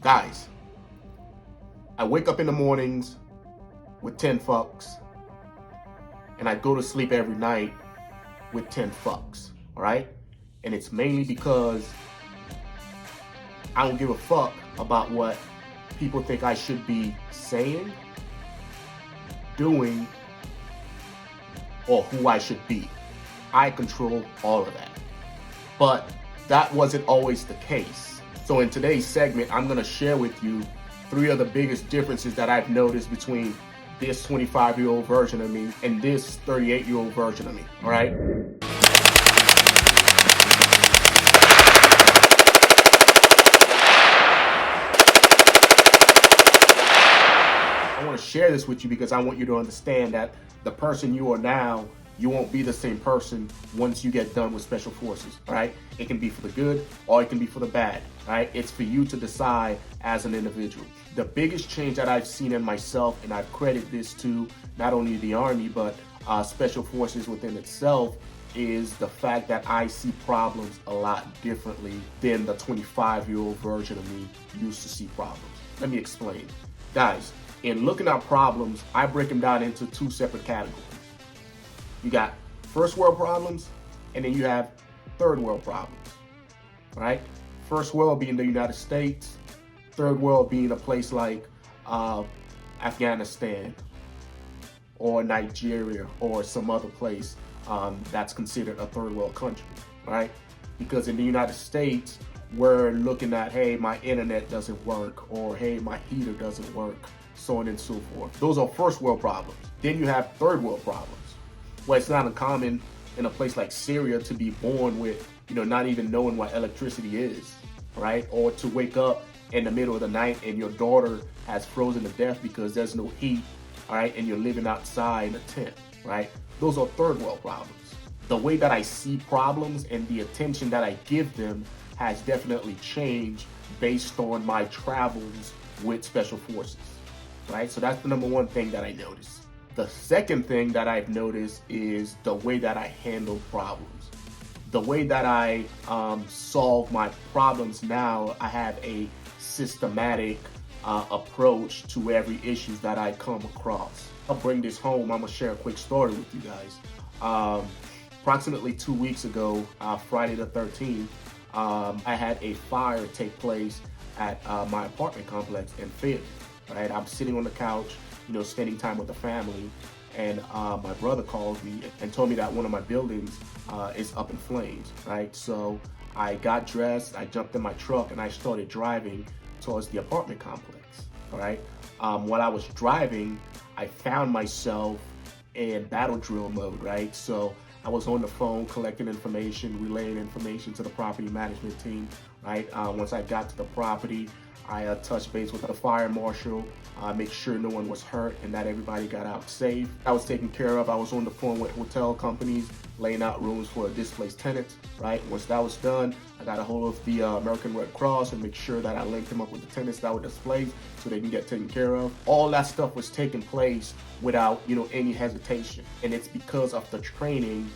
Guys, I wake up in the mornings with 10 fucks, and I go to sleep every night with 10 fucks, all right? And it's mainly because I don't give a fuck about what people think I should be saying, doing, or who I should be. I control all of that. But that wasn't always the case. So in today's segment, I'm gonna share with you 3 of the biggest differences that I've noticed between this 25-year-old version of me and this 38-year-old version of me, all right? I want to share this with you because I want you to understand that the person you are now, you won't be the same person once you get done with Special Forces, all right? It can be for the good or it can be for the bad, all right? It's for you to decide as an individual. The biggest change that I've seen in myself, and I credit this to not only the Army, but Special Forces within itself, is the fact that I see problems a lot differently than the 25-year-old version of me used to see problems. Let me explain. Guys, in looking at problems, I break them down into 2 separate categories. You got first world problems, and then you have third world problems, right? First world being the United States, third world being a place like Afghanistan or Nigeria or some other place that's considered a third world country, right? Because in the United States, we're looking at, hey, my internet doesn't work, or hey, my heater doesn't work, so on and so forth. Those are first world problems. Then you have third world problems. Well, it's not uncommon in a place like Syria to be born with, not even knowing what electricity is, right? Or to wake up in the middle of the night and your daughter has frozen to death because there's no heat, all right? And you're living outside in a tent, right? Those are third world problems. The way that I see problems and the attention that I give them has definitely changed based on my travels with Special Forces, right? So that's the number one thing that I noticed. The second thing that I've noticed is the way that I handle problems. The way that I solve my problems now, I have a systematic approach to every issue that I come across. I'll bring this home. I'm gonna share a quick story with you guys. Approximately 2 weeks ago, Friday the 13th, I had a fire take place at my apartment complex in Fayetteville. Right, I'm sitting on the couch, spending time with the family, and my brother called me and told me that one of my buildings is up in flames, right? So I got dressed, I jumped in my truck, and I started driving towards the apartment complex, all right? While I was driving, I found myself in battle drill mode, right? So I was on the phone collecting information, relaying information to the property management team, right? Once I got to the property, I touched base with the fire marshal, make sure no one was hurt and that everybody got out safe. I was taken care of. I was on the phone with hotel companies, laying out rooms for displaced tenants, right? Once that was done, I got a hold of the American Red Cross and make sure that I linked them up with the tenants that were displaced so they can get taken care of. All that stuff was taking place without, any hesitation. And it's because of the training,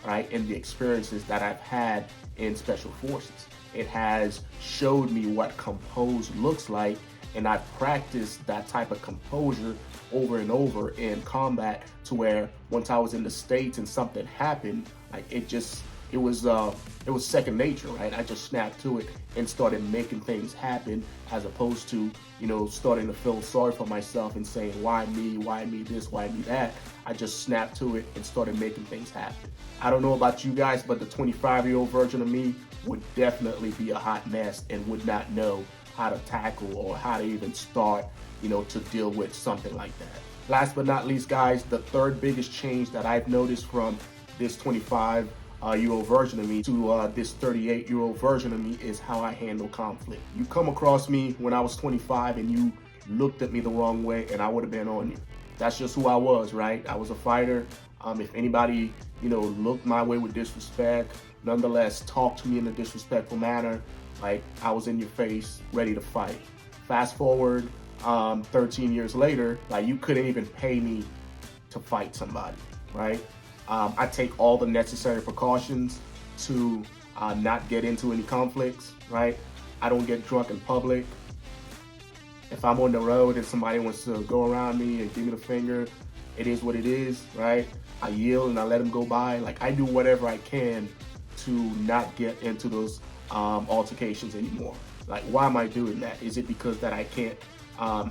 right, and the experiences that I've had in Special Forces. It has showed me what compose looks like, and I've practiced that type of composure over and over in combat to where once I was in the States and something happened, like it was second nature, right? I just snapped to it and started making things happen as opposed to, starting to feel sorry for myself and saying, why me this, why me that? I just snapped to it and started making things happen. I don't know about you guys, but the 25-year-old version of me would definitely be a hot mess and would not know how to tackle or how to even start, to deal with something like that. Last but not least, guys, the third biggest change that I've noticed from this 25-year-old version of me to this 38-year-old version of me is how I handle conflict. You come across me when I was 25 and you looked at me the wrong way and I would have been on you. That's just who I was, right? I was a fighter. If anybody, looked my way with disrespect, nonetheless talked to me in a disrespectful manner, like I was in your face, ready to fight. Fast forward 13 years later, like you couldn't even pay me to fight somebody, right? I take all the necessary precautions to not get into any conflicts, right? I don't get drunk in public. If I'm on the road and somebody wants to go around me and give me the finger, it is what it is, right? I yield and I let them go by. Like, I do whatever I can to not get into those altercations anymore. Like, why am I doing that? Is it because that I can't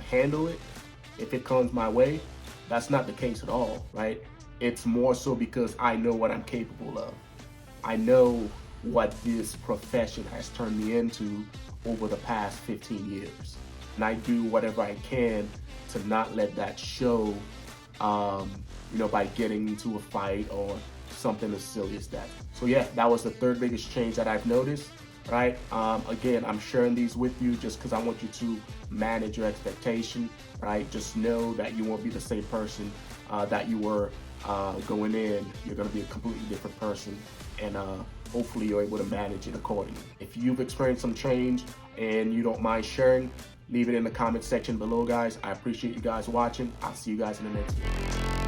handle it if it comes my way? That's not the case at all, right? It's more so because I know what I'm capable of. I know what this profession has turned me into over the past 15 years. And I do whatever I can to not let that show, by getting into a fight or something as silly as that. So yeah, that was the third biggest change that I've noticed, right? Again, I'm sharing these with you just because I want you to manage your expectation, right? Just know that you won't be the same person that you were going in. You're going to be a completely different person, and hopefully you're able to manage it accordingly. If you've experienced some change and you don't mind sharing, leave it in the comment section below, guys. I appreciate you guys watching. I'll see you guys in the next video.